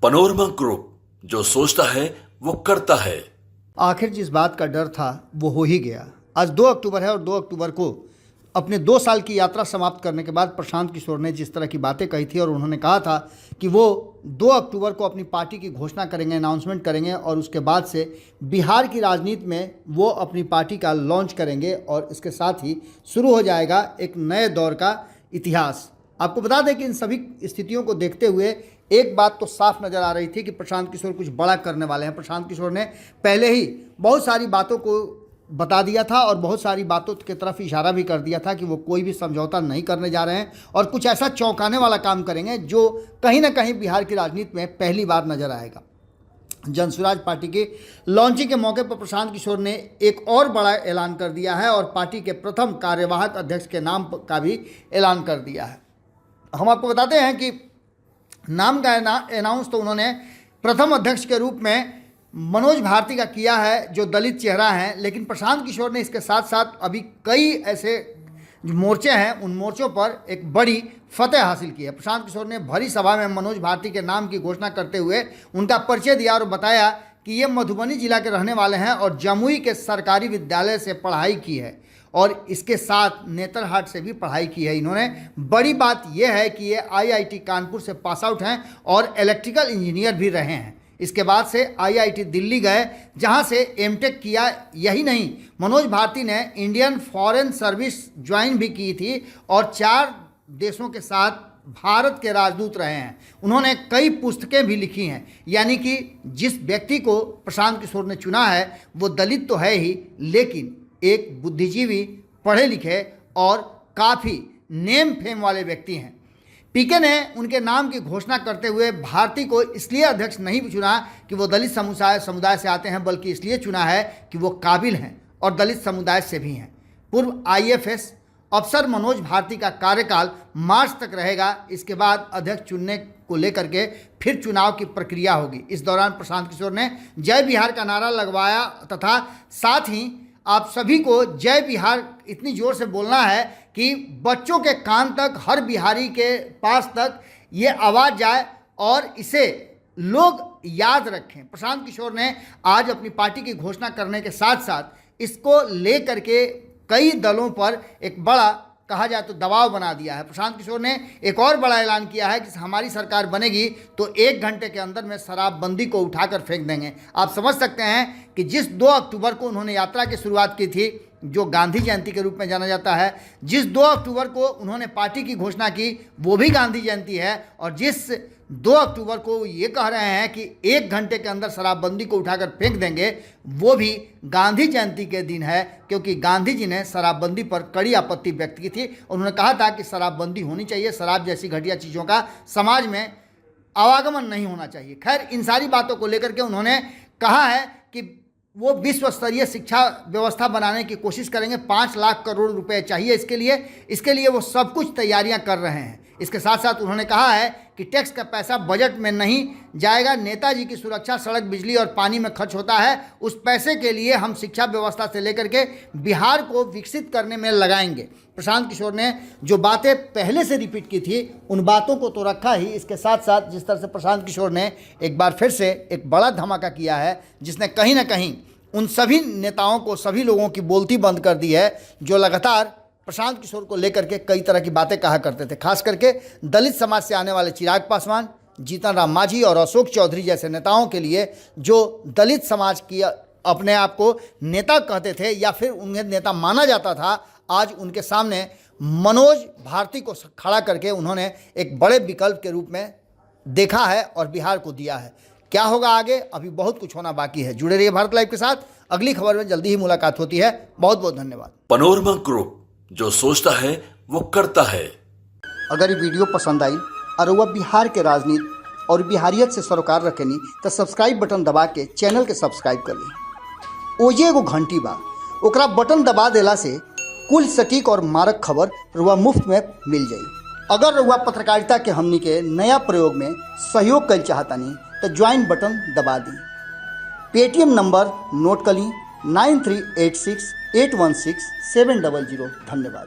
Panorama group, जो सोचता है वो करता है। आखिर जिस बात का डर था वो हो ही गया। आज 2 अक्टूबर है और 2 अक्टूबर को अपने 2 साल की यात्रा समाप्त करने के बाद प्रशांत किशोर ने जिस तरह की बातें कही थी और उन्होंने कहा था कि वो 2 अक्टूबर को अपनी पार्टी की घोषणा करेंगे, अनाउंसमेंट करेंगे और उसके बाद से बिहार की राजनीति में वो अपनी पार्टी का लॉन्च करेंगे और इसके साथ ही शुरू हो जाएगा एक नए दौर का इतिहास। आपको बता दें कि इन सभी स्थितियों को देखते हुए एक बात तो साफ नज़र आ रही थी कि प्रशांत किशोर कुछ बड़ा करने वाले हैं। प्रशांत किशोर ने पहले ही बहुत सारी बातों को बता दिया था और बहुत सारी बातों की तरफ इशारा भी कर दिया था कि वो कोई भी समझौता नहीं करने जा रहे हैं और कुछ ऐसा चौंकाने वाला काम करेंगे जो कहीं ना कहीं बिहार की राजनीति में पहली बार नजर आएगा। जनसुराज पार्टी की लॉन्चिंग के मौके पर प्रशांत किशोर ने एक और बड़ा ऐलान कर दिया है और पार्टी के प्रथम कार्यवाहक अध्यक्ष के नाम का भी ऐलान कर दिया है। हम आपको बताते हैं कि नाम का अनाउंस तो उन्होंने प्रथम अध्यक्ष के रूप में मनोज भारती का किया है, जो दलित चेहरा हैं, लेकिन प्रशांत किशोर ने इसके साथ साथ अभी कई ऐसे जो मोर्चे हैं उन मोर्चों पर एक बड़ी फतेह हासिल की है। प्रशांत किशोर ने भरी सभा में मनोज भारती के नाम की घोषणा करते हुए उनका परिचय दिया और बताया कि ये मधुबनी जिला के रहने वाले हैं और जमुई के सरकारी विद्यालय से पढ़ाई की है और इसके साथ नेतरहाट से भी पढ़ाई की है इन्होंने। बड़ी बात यह है कि ये आईआईटी कानपुर से पास आउट हैं और इलेक्ट्रिकल इंजीनियर भी रहे हैं। इसके बाद से आईआईटी दिल्ली गए जहां से एमटेक किया। यही नहीं, मनोज भारती ने इंडियन फॉरेन सर्विस ज्वाइन भी की थी और 4 देशों के साथ भारत के राजदूत रहे हैं। उन्होंने कई पुस्तकें भी लिखी हैं। यानी कि जिस व्यक्ति को प्रशांत किशोर ने चुना है वो दलित तो है ही, लेकिन एक बुद्धिजीवी, पढ़े लिखे और काफ़ी नेम फेम वाले व्यक्ति हैं। पीके ने उनके नाम की घोषणा करते हुए भारती को इसलिए अध्यक्ष नहीं चुना कि वो दलित समुदाय से आते हैं, बल्कि इसलिए चुना है कि वो काबिल हैं और दलित समुदाय से भी हैं। पूर्व आईएफएस अफसर मनोज भारती का कार्यकाल मार्च तक रहेगा। इसके बाद अध्यक्ष चुनने को लेकर के फिर चुनाव की प्रक्रिया होगी। इस दौरान प्रशांत किशोर ने जय बिहार का नारा लगवाया तथा साथ ही आप सभी को जय बिहार इतनी जोर से बोलना है कि बच्चों के कान तक, हर बिहारी के पास तक ये आवाज़ जाए और इसे लोग याद रखें। प्रशांत किशोर ने आज अपनी पार्टी की घोषणा करने के साथ साथ इसको ले करके कई दलों पर एक बड़ा, कहा जाए तो दबाव बना दिया है। प्रशांत किशोर ने एक और बड़ा ऐलान किया है कि हमारी सरकार बनेगी तो 1 घंटे के अंदर में शराबबंदी को उठाकर फेंक देंगे। आप समझ सकते हैं कि जिस 2 अक्टूबर को उन्होंने यात्रा की शुरुआत की थी, जो गांधी जयंती के रूप में जाना जाता है, जिस 2 अक्टूबर को उन्होंने पार्टी की घोषणा की वो भी गांधी जयंती है और जिस 2 अक्टूबर को ये कह रहे हैं कि 1 घंटे के अंदर शराबबंदी को उठाकर फेंक देंगे, वो भी गांधी जयंती के दिन है, क्योंकि गांधी जी ने शराबबंदी पर कड़ी आपत्ति व्यक्त की थी। उन्होंने कहा था कि शराबबंदी होनी चाहिए, शराब जैसी घटिया चीज़ों का समाज में आवागमन नहीं होना चाहिए। खैर, इन सारी बातों को लेकर के उन्होंने कहा है कि वो विश्व स्तरीय शिक्षा व्यवस्था बनाने की कोशिश करेंगे। 5 लाख करोड़ रुपए चाहिए इसके लिए वो सब कुछ तैयारियां कर रहे हैं। इसके साथ साथ उन्होंने कहा है कि टैक्स का पैसा बजट में नहीं जाएगा। नेताजी की सुरक्षा, सड़क, बिजली और पानी में खर्च होता है। उस पैसे के लिए हम शिक्षा व्यवस्था से लेकर के बिहार को विकसित करने में लगाएंगे। प्रशांत किशोर ने जो बातें पहले से रिपीट की थी उन बातों को तो रखा ही, इसके साथ साथ जिस तरह से प्रशांत किशोर ने एक बार फिर से एक बड़ा धमाका किया है, जिसने कहीं ना कहीं उन सभी नेताओं को, सभी लोगों की बोलती बंद कर दी है जो लगातार प्रशांत किशोर को लेकर के कई तरह की बातें कहा करते थे। खास करके दलित समाज से आने वाले चिराग पासवान, जीतन राम मांझी और अशोक चौधरी जैसे नेताओं के लिए, जो दलित समाज की अपने आप को नेता कहते थे या फिर उन्हें नेता माना जाता था, आज उनके सामने मनोज भारती को खड़ा करके उन्होंने एक बड़े विकल्प के रूप में देखा है और बिहार को दिया है। क्या होगा आगे, अभी बहुत कुछ होना बाकी है। जुड़े रहिए भारत लाइव के साथ। अगली खबर में जल्दी ही मुलाकात होती है। बहुत बहुत धन्यवाद। पनोरमा ग्रुप, जो सोचता है वो करता है। अगर ये वीडियो पसंद आई और वह बिहार के राजनीति और बिहारियत से सरोकार रखेनी तो सब्सक्राइब बटन दबा के चैनल के सब्सक्राइब कर ली। ओजे एगो घंटी बा, ओकरा बटन दबा देला से कुल सटीक और मारक खबर रुआ मुफ्त में मिल जाई। अगर रुआ पत्रकारिता के हमनी के नया प्रयोग में सहयोग कर चाहतानी तो ज्वाइन बटन दबा दी। पेटीएम नंबर नोट कर ली 9386816700। धन्यवाद।